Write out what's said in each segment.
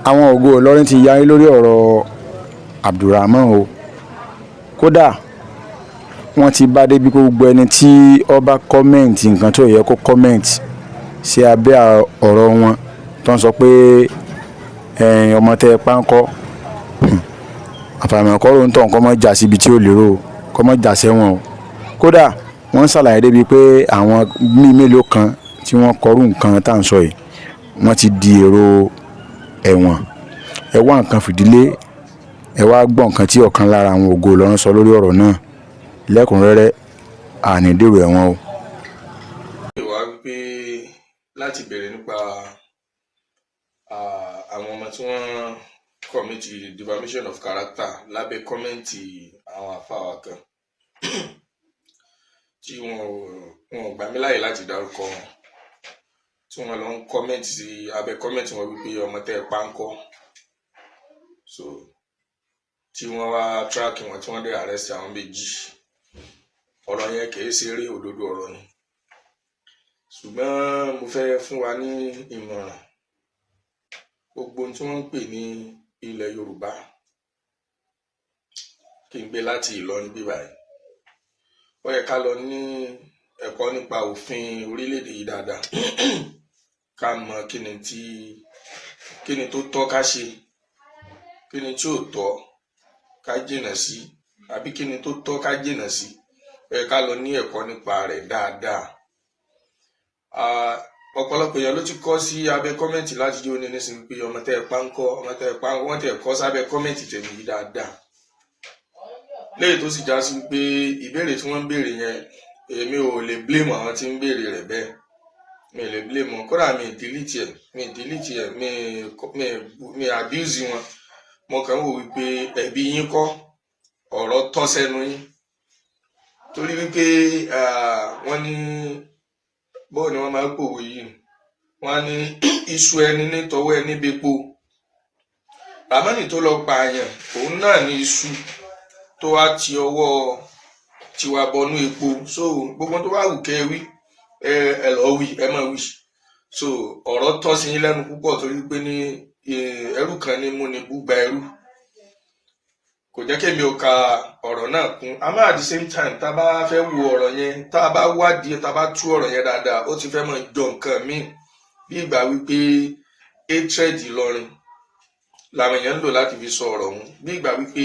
àwọn ògo Ìlọrin ti yarí lórí ọ̀rọ̀ Abdulrahman o. Kódà wọ́n ti bá débi kó gbogbo ẹni tí ó bá kọ́mẹ̀ǹtì nǹkan tó yẹ kó kọ́mẹ̀ǹtì sí abẹ́ ọ̀rọ̀ wọn tó ń sọ pé ọmọ tẹ́ ẹ pa ń kọ́ àfàìmọ̀ kọ́ ló ń tọ̀ kọ́ mọ́ jà síbi tí ó lérò kọ́ mọ́ jà sẹ́wọ̀n o. Kódà wọ́n ṣàlàyé débi pé àwọn mélòó kan tí wọ́n kọrú nǹkan tá à ń sọ yìí wọ́n ti di èrò ẹ̀wọ̀n. Ẹ wá nǹkan fìdílé, ẹ wá gbọ́ nǹkan tí ọ̀kan lára àwọn ògo Ìlọrin sọ lórí ọ̀rọ̀ náà lẹ́kùnrẹ́rẹ́ àní dèrò ẹ̀wọ̀n o. Ìwà wípé láti bẹ̀rẹ̀ nípa àwọn ọmọ tí wọ́n commit defamation of character lábẹ́ kọ́mẹ́ǹtì àwọn àfáà kan tí wọn ò gbà mí láyè láti dárúkọ wọn, tí wọ́n lọ ń kọ́mẹ́ǹtì sí abẹ́ kọ́mẹ́ǹtì wọn wípé ọmọ tẹ́ ẹ pa ń kọ́, so tí wọ́n wá track wọn tí wọ́n dé arrest àwọn méjì. Ọ̀rọ̀ yẹn kìí ṣe eré, òdodo ọ̀rọ̀ ni, ṣùgbọ́n mo fẹ́ fún wa ní ìmọ̀ràn. Gbogbo ohun tí wọ́n ń pè ní ilẹ̀ Yorùbá, kí n gbé láti Ìlọrin bí báyìí, ó yẹ ká lọ ní ẹ̀kọ́ nípa òfin orílẹ̀-èdè yìí dáadáa ká mọ kí ni tó tọ́ ká ṣe, kí ni tí ò tọ́ ká jìnà sí, àbí kí ni tó tọ́ ká jìnà sí. Ó yẹ ká lọ ní ẹ̀kọ́ nípa rẹ̀ dáadáa. Ọ̀pọ̀lọpọ̀ èèyàn ló ti kọ́ sí abẹ́ kọ́mẹ́ǹtì láti jẹ́ òní nísìnyí pé ọmọ tẹ́ ẹ pa ń kọ́, ọmọ tẹ́ ẹ pa ń kọ́, wọ́n tẹ́ ẹ kọ́ sábẹ́ kọ́mẹ́ǹtì tẹ̀mí yìí dáadáa. Léyìí tó sì já sí pé ìbéèrè tí wọ́n ń béèrè yẹn èmi ò lè blame àwọn tí ń béèrè rẹ̀ bẹ́ẹ̀, mi lè blame wọn. Kódà mi delete ẹ̀, mi abuse wọn. Mo kàn wò wípé ẹ̀bi yín kọ́, ọ̀rọ̀ tọ́ sẹ́nu yín, torí wípé wọ́n ní bọ́ọ̀ ni wọ́n máa ń pòwe yìí, wọ́n ní iṣu ẹni nítọwọ́ ẹni bepo. Ramani tó lọ pààyàn, òun náà ní iṣu tó wá ti ọwọ́ tiwa bọnú epo. So gbogbo tó wá wù kẹ́ wí ẹ lọ wí, ẹ má wí. So ọ̀rọ̀ tọ́ sí yín lẹ́nu púpọ̀, torí pé ní ẹrú kan ní mú ni búgba ẹrú. Kò jẹ́ kémi ò ka ọ̀rọ̀ náà kún. Àmọ́ at the same time tá a bá fẹ́ wo ọ̀rọ̀ yẹn, tá a bá wádìí, tá a bá tú ọ̀rọ̀ yẹn dáadáa, ó ti fẹ́ mọ jọ nǹkan míì, bí ìgbà wípé hatred Ìlọrin làwọn èèyàn ń lò láti fi sọ ọ̀rọ̀ ọ̀hún, bí ìgbà wípé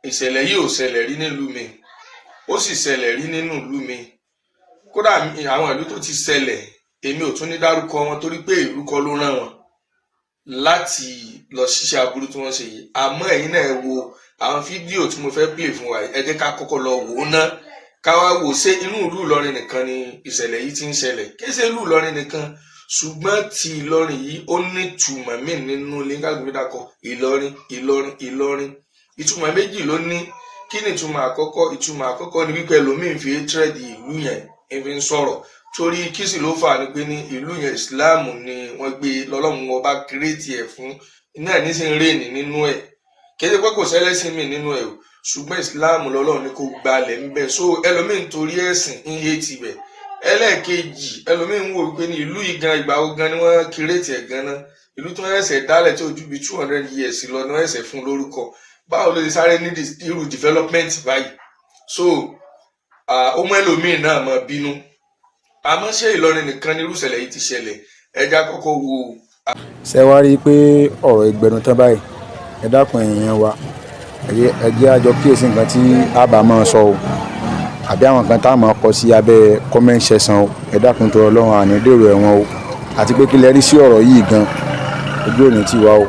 ìṣẹ̀lẹ̀ yìí ò ṣẹlẹ̀ rí nílùú mi, ó sì ṣẹlẹ̀ rí nínú ìlú mi. Kódà àwọn ìlú tó ti ṣẹlẹ̀ èmi ò tún ní dárúkọ wọn, torí pé ìlú kọ́ ló rán wọn láti lọ ṣiṣẹ́ aburú tí wọ́n ṣe yìí. Àmọ́ ẹ̀yin náà ẹ wo àwọn fídíò tí mo fẹ́ play fún wa yìí, ẹ jẹ́ ká kọ́kọ́ lọ wò ó ná, ká wá wò ṣé inú ìlú Ìlọrin nìkan ni ìṣẹ̀lẹ̀ yìí ti ń ṣẹlẹ̀. Kì í ṣe ìlú Ìlọrin nìkan, ṣùgbọ́n ti Ìlọrin yìí ó ní ìtumọ̀ míì nínú lẹ́gàgbédàkọ Ìlọrin. Ìtumọ̀ méjì ló ní. Kí ni ìtumọ̀ àkọ́kọ́? Ìtumọ̀ àkọ́kọ́ ni wípé ẹlòmíín fi hatred ìlú yẹn fi ń sọ̀rọ̀, torí kí sì ló fà ní pé ní ìlú yẹn Islam ni wọ́n gbé lọ́lọ́run ọba kírètì ẹ̀ fún, náà ní sí ń rèèní nínú ẹ̀. Kì í ṣe pé kò sẹ́lẹ́sìn mi nínú ẹ̀ o, ṣùgbọ́n Islam lọ́lọ́run ní kó gbalẹ̀ ń bẹ̀. So ẹlòmíín torí ẹ̀sìn ń hate ibẹ̀. Ẹlẹ́ẹ̀kejì, ẹlòmíín wò wípé ní ìlú yìí gan ìgbà wo gan ni wọ́n kírètì ẹ̀ gan náà. Ìlú tó ń ẹ̀sẹ̀ dálẹ̀ tí ó ju bí 200 years lọ ni wọ́n ẹ̀sẹ̀ fún lórúkọ. Báwo ló ti sáré ní irú development báyìí? So ó mú ẹlòmíín náà máa bínú. Àmọ́ ṣé Ìlọrin nìkan ni irú ìṣẹ̀lẹ̀ yìí ti ṣẹlẹ̀? Ẹ já kọ́kọ́ wo. Ṣé wá rí i pé ọ̀rọ̀ ìgbẹ̀nu tán báyìí? Ẹ dákun èèyàn wa, ẹ jẹ́ àjọ kíyèsí nǹkan tí a bá máa sọ o, àbí àwọn kan tá a máa kọ sí abẹ́ comment section o. Ẹ dákun tó Ọlọ́run àní dèrò ẹ̀wọ̀n o, àti pé kí lẹ rí sí ọ̀rọ̀ yìí gan, ojú ò ní tì wá o.